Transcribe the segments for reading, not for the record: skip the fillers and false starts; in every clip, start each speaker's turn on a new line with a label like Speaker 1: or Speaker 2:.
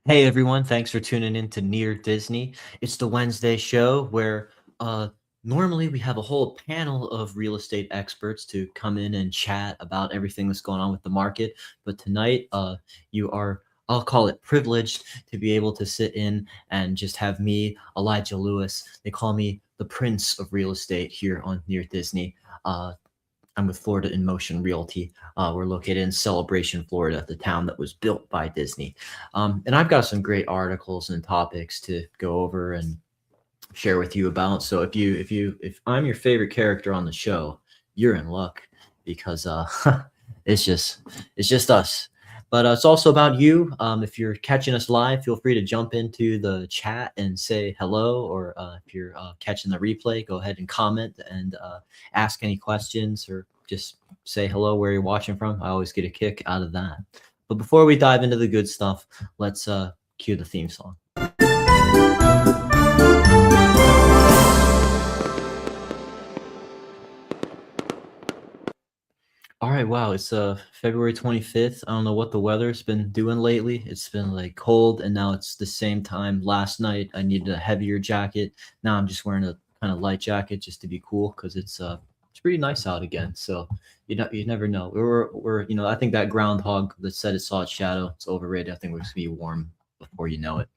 Speaker 1: Hey everyone, thanks for tuning in to Near Disney. It's the Wednesday show where uh normally we have a whole panel of real estate experts to come in and chat about everything that's going on with the market. But tonight you are, I'll call it, privileged to be able to sit in and just have me, Elijah Lewis. They call me the Prince of Real Estate here on Near Disney. Uh I'm with Florida in Motion Realty. We're located in Celebration, Florida, the town that was built by Disney. And I've got some great articles and topics to go over and share with you about. So if I'm your favorite character on the show, you're in luck because it's just it's just us. But it's also about you. If you're catching us live, feel free to jump into the chat and say hello. Or if you're catching the replay, go ahead and comment and ask any questions or just say hello where you're watching from. I always get a kick out of that. But before we dive into the good stuff, let's cue the theme song. All right, wow, it's February 25th. I don't know what the weather's been doing lately. It's been like cold and now it's the same time. Last night I needed a heavier jacket. Now I'm just wearing a kind of light jacket just to be cool because it's pretty nice out again. So you never know. We're I think that groundhog that said it saw its shadow, it's overrated. I think we're just gonna be warm before you know it.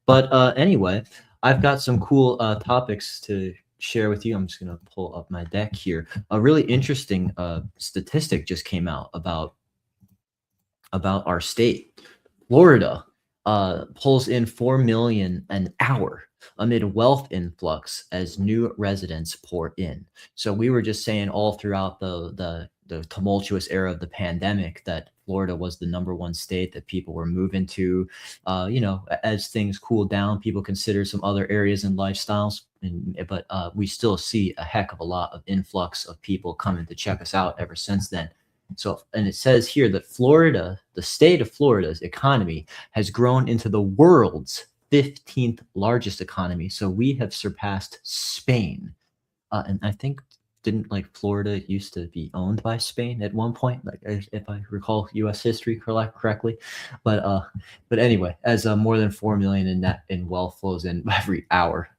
Speaker 1: But anyway, I've got some cool topics to share with you. I'm just going to pull up my deck here. A really interesting statistic just came out about our state. Florida pulls in 4 million an hour amid wealth influx as new residents pour in. So we were just saying all throughout the tumultuous era of the pandemic that Florida was the #1 state that people were moving to. As things cool down, people consider some other areas and lifestyles, but we still see a heck of a lot of influx of people coming to check us out ever since then. So, and it says here that Florida, the state of Florida's economy has grown into the world's 15th largest economy. So we have surpassed Spain. And I think didn't like Florida used to be owned by Spain at one point, like if I recall U.S. history correctly. But anyway, as more than 4 million in net in wealth flows in every hour.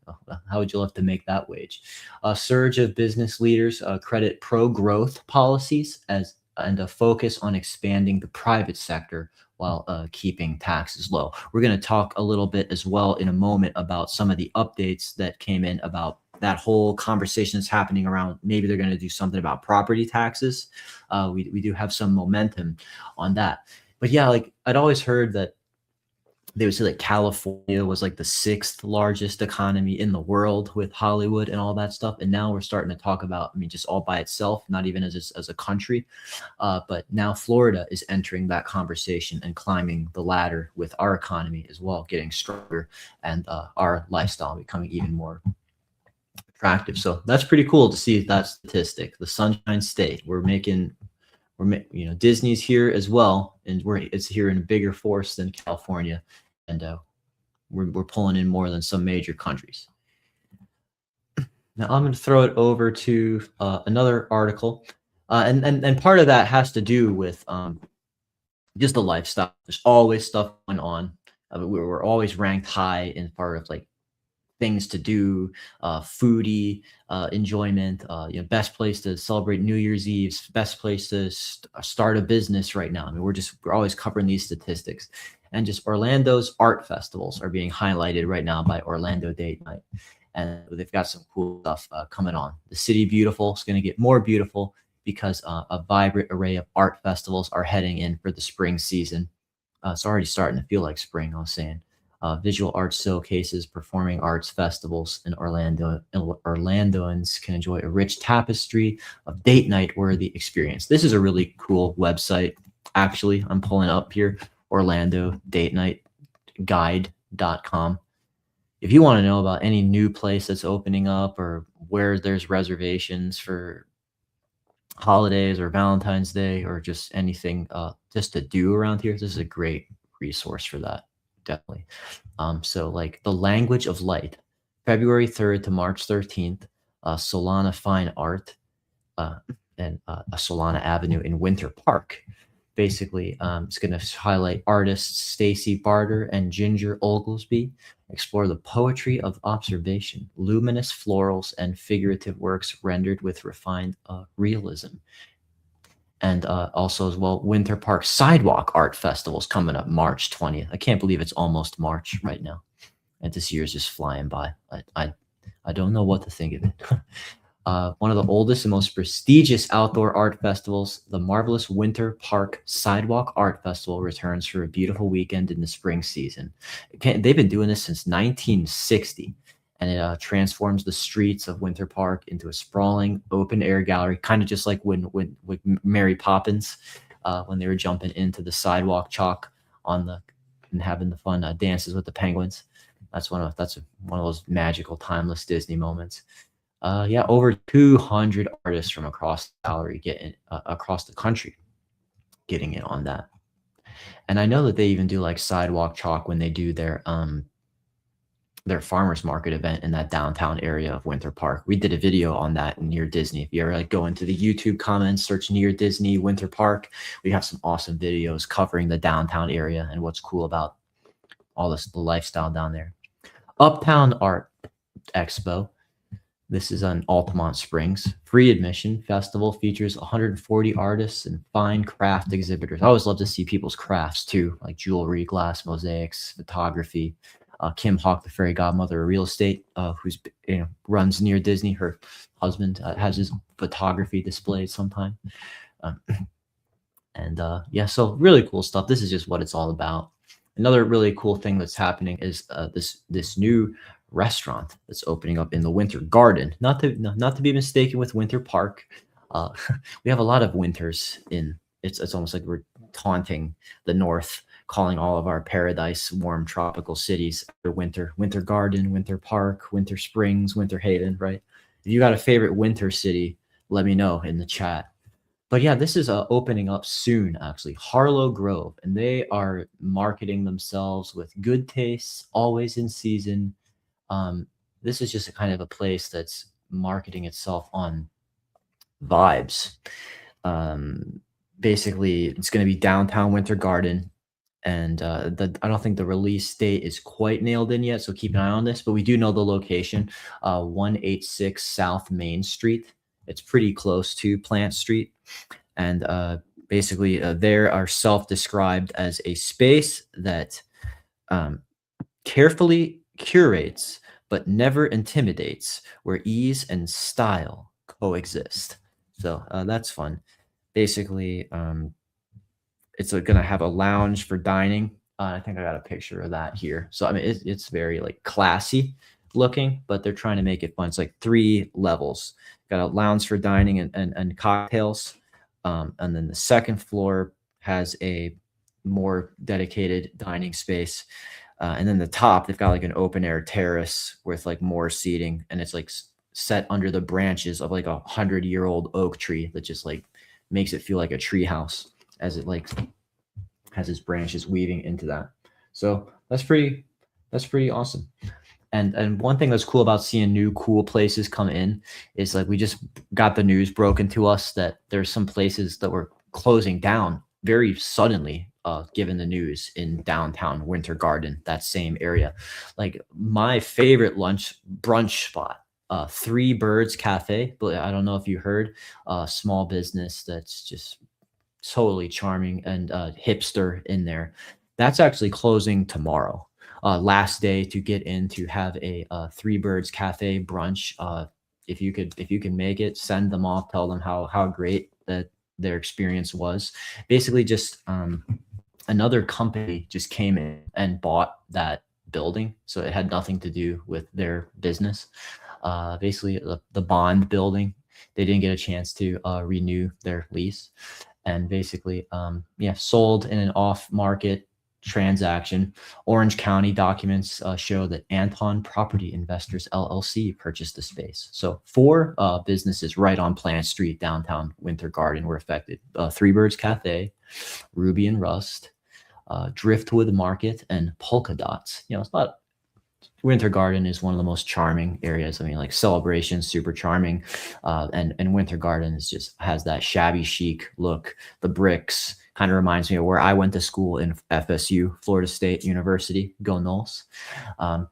Speaker 1: How would you love to make that wage? A surge of business leaders credit pro-growth policies as and a focus on expanding the private sector while keeping taxes low. We're going to talk a little bit as well in a moment about some of the updates that came in about that whole conversation that's happening around maybe they're going to do something about property taxes. We do have some momentum on that. But yeah, like I'd always heard that they would say that California was like the 6th largest economy in the world with Hollywood and all that stuff. And now we're starting to talk about, I mean, just all by itself, not even as a country. But now Florida is entering that conversation and climbing the ladder with our economy as well, getting stronger and our lifestyle becoming even more attractive. So that's pretty cool to see that statistic. The Sunshine State. Disney's here as well, and it's here in a bigger force than California, and we're pulling in more than some major countries. Now I'm going to throw it over to another article, and part of that has to do with just the lifestyle. There's always stuff going on. We're always ranked high in part of like things to do, foodie, enjoyment, best place to celebrate New Year's Eve, best place to start a business right now. I mean, we're always covering these statistics. And just Orlando's art festivals are being highlighted right now by Orlando Date Night. And they've got some cool stuff coming on. The City Beautiful is going to get more beautiful because a vibrant array of art festivals are heading in for the spring season. It's already starting to feel like spring, I was saying. Visual arts showcases, performing arts festivals in Orlando. Orlandoans can enjoy a rich tapestry of date night worthy experience. This is a really cool website. Actually, I'm pulling up here, Orlando Date Night Guide.com. If you want to know about any new place that's opening up or where there's reservations for holidays or Valentine's Day or just anything just to do around here, this is a great resource for that. Definitely. So like the Language of Light, February 3rd to March 13th, Solana Fine Art and a Solana Avenue in Winter Park. Basically, it's going to highlight artists Stacy Barter and Ginger Oglesby explore the poetry of observation, luminous florals and figurative works rendered with refined realism. And also as well, Winter Park Sidewalk Art Festival's coming up March 20th. I can't believe it's almost March right now, and this year's just flying by. I don't know what to think of it. One of the oldest and most prestigious outdoor art festivals, the marvelous Winter Park Sidewalk Art Festival, returns for a beautiful weekend in the spring season. They've been doing this since 1960, and it transforms the streets of Winter Park into a sprawling open-air gallery, kind of just like when with Mary Poppins, when they were jumping into the sidewalk chalk on the and having the fun dances with the penguins. That's one of those magical, timeless Disney moments. Yeah, over 200 artists from across the gallery getting across the country getting in on that. And I know that they even do like sidewalk chalk when they do their farmers market event in that downtown area of Winter Park. We did a video on that near Disney. If you ever like go into the YouTube comments, search near Disney Winter Park, we have some awesome videos covering the downtown area and what's cool about all this the lifestyle down there. Uptown Art Expo. This is on Altamont Springs. Free admission. Festival features 140 artists and fine craft exhibitors. I always love to see people's crafts too, like jewelry, glass mosaics, photography. Kim Hawk, the fairy godmother of real estate, who's runs near Disney. Her husband has his photography displayed sometime. Yeah, so really cool stuff. This is just what it's all about. Another really cool thing that's happening is this new restaurant that's opening up in the Winter Garden, not to be mistaken with Winter Park. We have a lot of winters in it's almost like we're taunting the north, calling all of our paradise warm tropical cities winter Garden, Winter Park, Winter Springs, Winter Haven, right? If you got a favorite winter city, let me know in the chat. But yeah, this is opening up soon, actually. Harlow Grove, and they are marketing themselves with good taste, always in season. This is just a kind of a place that's marketing itself on vibes. Basically, it's going to be downtown Winter Garden, and I don't think the release date is quite nailed in yet, so keep an eye on this. But we do know the location, 186 South Main Street. It's pretty close to Plant Street, and basically, they are self-described as a space that carefully curates but never intimidates, where ease and style coexist. So that's fun. Basically, it's going to have a lounge for dining. I think I got a picture of that here. So I mean, it's very like classy looking, but they're trying to make it fun. It's like 3 levels. Got a lounge for dining and cocktails, and then the second floor has a more dedicated dining space. And then the top, they've got like an open air terrace with like more seating, and it's like set under the branches of like 100-year-old oak tree that just like makes it feel like a tree house as it like has its branches weaving into that. So that's pretty awesome. And one thing that's cool about seeing new cool places come in is like we just got the news broken to us that there's some places that were closing down very suddenly, given the news in downtown Winter Garden, that same area. Like my favorite brunch spot, Three Birds Cafe. But I don't know if you heard, small business that's just totally charming and hipster in there. That's actually closing tomorrow. Last day to get in to have a Three Birds Cafe brunch. If you can make it, send them off, tell them how great that their experience was. Basically, just another company just came in and bought that building, so it had nothing to do with their business. Basically, the Bond building, they didn't get a chance to renew their lease, and basically, sold in an off-market transaction. Orange County documents show that Anton Property Investors LLC purchased the space. So 4 businesses right on Plant Street, downtown Winter Garden, were affected. Three Birds Cafe, Ruby and Rust, Driftwood Market, and Polka Dots. It's not. Winter Garden is one of the most charming areas. I mean, like Celebration, super charming, and Winter Garden is just has that shabby chic look. The bricks, Kind of reminds me of where I went to school in FSU, Florida State University. Go Noles. Um,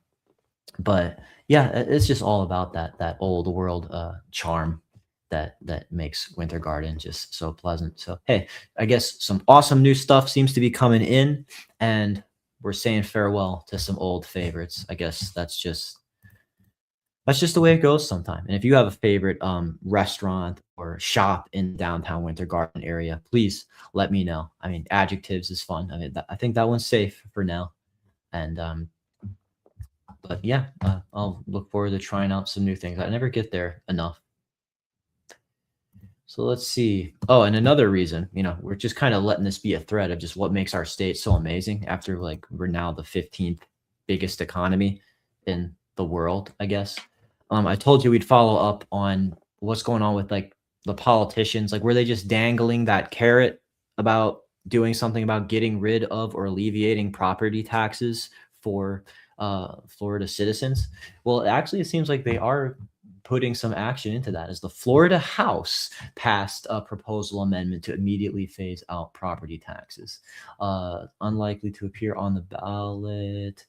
Speaker 1: but yeah, it's just all about that old world charm that makes Winter Garden just so pleasant. So hey, I guess some awesome new stuff seems to be coming in, and we're saying farewell to some old favorites. I guess that's just the way it goes sometime. And if you have a favorite restaurant or shop in downtown Winter Garden area, please let me know. I mean, adjectives is fun. I mean, I think that one's safe for now. And but yeah, I'll look forward to trying out some new things. I never get there enough. So let's see. Oh, and another reason, we're just kind of letting this be a thread of just what makes our state so amazing after like we're now the 15th biggest economy in the world, I guess. I told you we'd follow up on what's going on with like the politicians. Like, were they just dangling that carrot about doing something about getting rid of or alleviating property taxes for Florida citizens? Well, actually, it seems like they are putting some action into that as the Florida House passed a proposal amendment to immediately phase out property taxes. Unlikely to appear on the ballot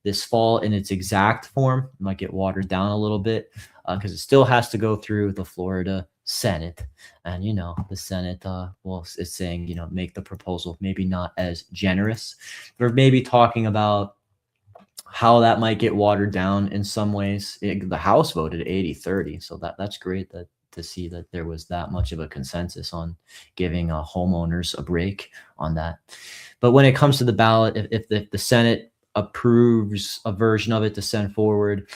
Speaker 1: this fall in its exact form. It might get watered down a little bit because it still has to go through the Florida Senate. And, the Senate, well, it's saying, make the proposal maybe not as generous. Or maybe talking about how that might get watered down in some ways. The House voted 80-30, so that's great to see that there was that much of a consensus on giving homeowners a break on that. But when it comes to the ballot, if the Senate approves a version of it to send forward,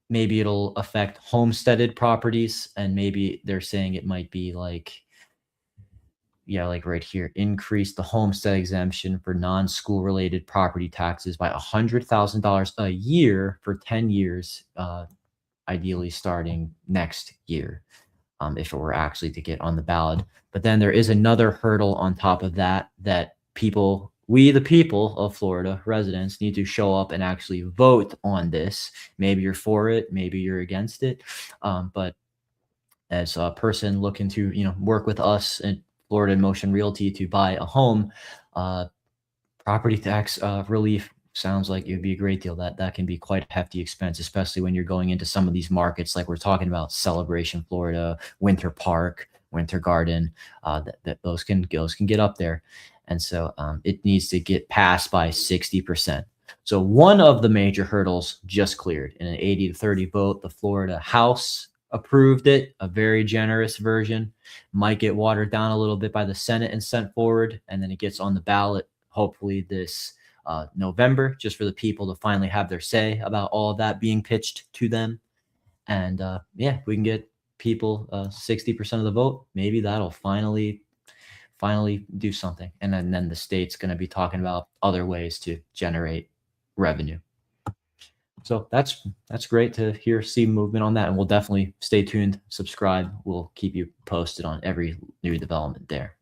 Speaker 1: maybe it'll affect homesteaded properties, and maybe they're saying it might be like, yeah, like right here, increase the homestead exemption for non-school related property taxes by $100,000 a year for 10 years, ideally starting next year, if it were actually to get on the ballot. But then there is another hurdle on top of that we, the people of Florida residents, need to show up and actually vote on this. Maybe you're for it, maybe you're against it. But as a person looking to, work with us and Florida in Motion Realty to buy a home, property tax relief sounds like it would be a great deal. That can be quite a hefty expense, especially when you're going into some of these markets like we're talking about, Celebration, Florida, Winter Park, Winter Garden. Those can get up there, and so it needs to get passed by 60%. So one of the major hurdles just cleared in an 80-30 vote. The Florida House approved it, a very generous version. Might get watered down a little bit by the Senate and sent forward, and then it gets on the ballot hopefully this November, just for the people to finally have their say about all of that being pitched to them. And yeah, we can get people 60% of the vote. Maybe that'll finally do something, and then the state's going to be talking about other ways to generate revenue. So that's great to see movement on that, and we'll definitely stay tuned, subscribe. We'll keep you posted on every new development there.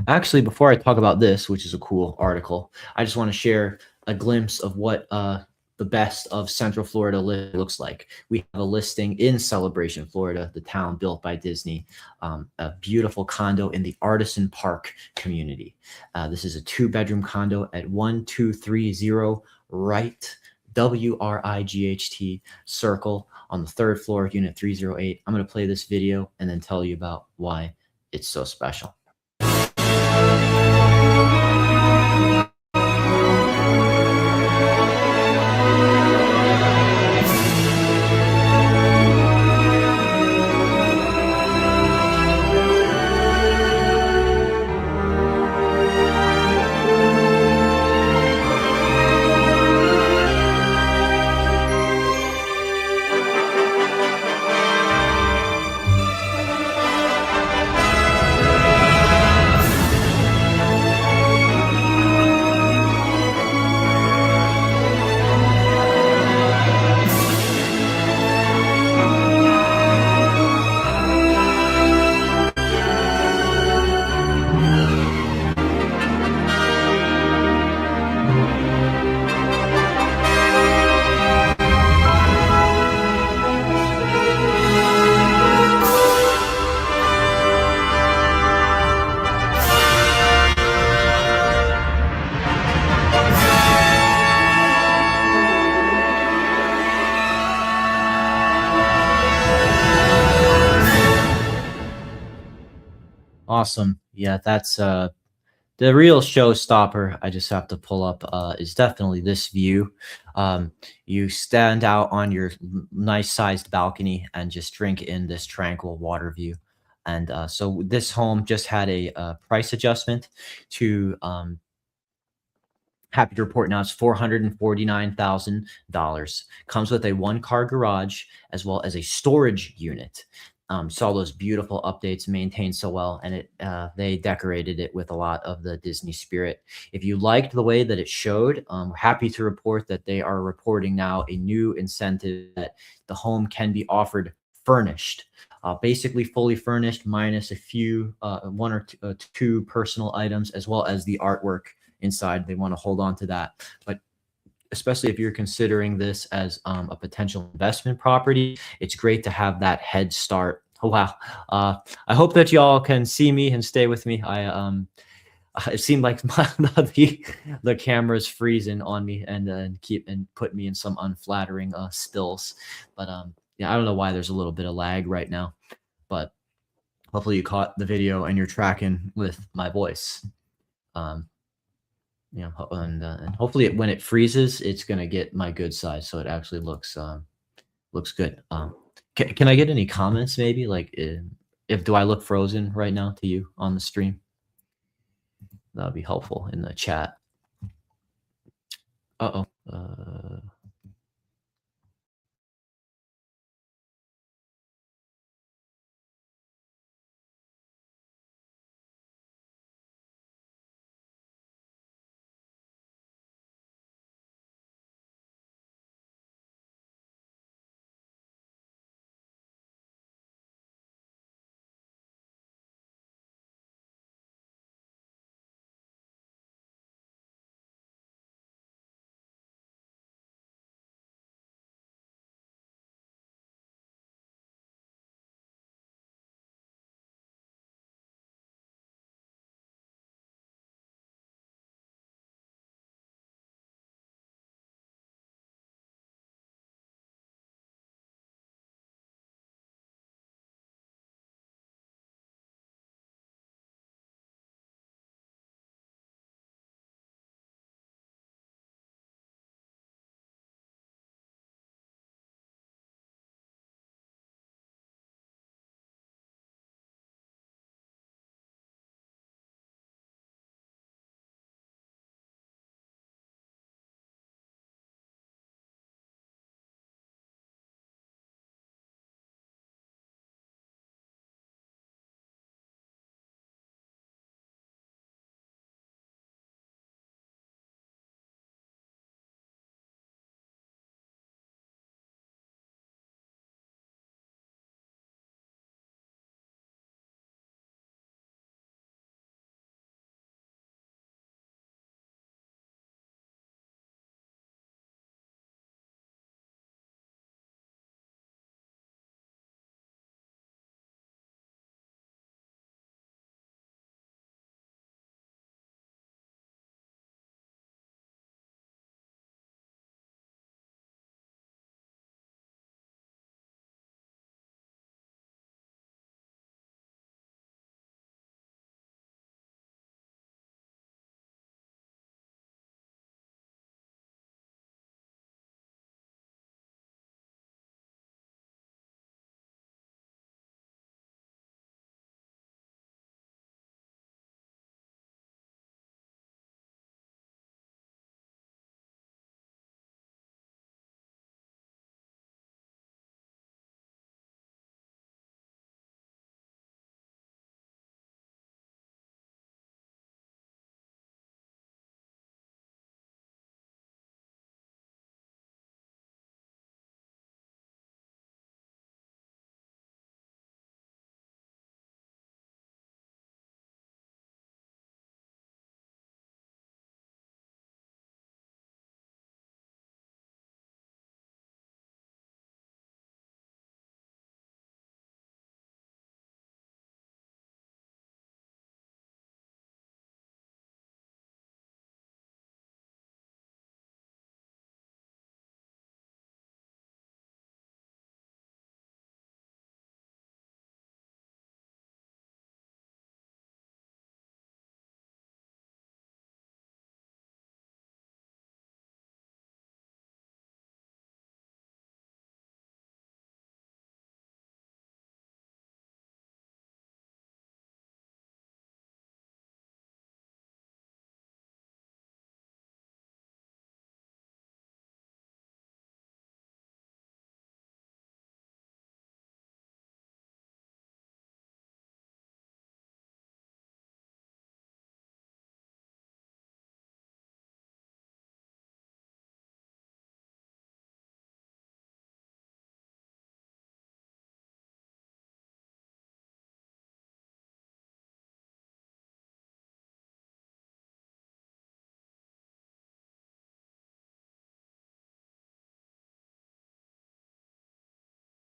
Speaker 1: Actually, before I talk about this, which is a cool article, I just want to share a glimpse of what the best of Central Florida looks like. We have a listing in Celebration, Florida, the town built by Disney, a beautiful condo in the Artisan Park community. This is a 2-bedroom condo at 1230 Wright, WRIGHT Circle on the 3rd floor, unit 308. I'm going to play this video and then tell you about why it's so special. Awesome. Yeah, that's the real showstopper. I just have to pull up is definitely this view. You stand out on your nice sized balcony and just drink in this tranquil water view. And so this home just had a price adjustment to happy to report now it's $449,000. Comes with a one-car garage as well as a storage unit. Saw those beautiful updates maintained so well, and they decorated it with a lot of the Disney spirit. If you liked the way that it showed, we're happy to report that they are reporting now a new incentive that the home can be offered furnished. Basically fully furnished minus a few one or two personal items as well as the artwork inside. They want to hold on to that. But especially if you're considering this as a potential investment property, it's great to have that head start. Oh, wow. I hope that y'all can see me and stay with me. It seemed like the camera's freezing on me and keep and put me in some unflattering stills. But yeah, I don't know why there's a little bit of lag right now, but hopefully you caught the video and you're tracking with my voice. Um, and hopefully when it freezes, it's gonna get my good size, so it actually looks good. Can I get any comments maybe like if do I look frozen right now to you on the stream? That would be helpful in the chat. Uh oh.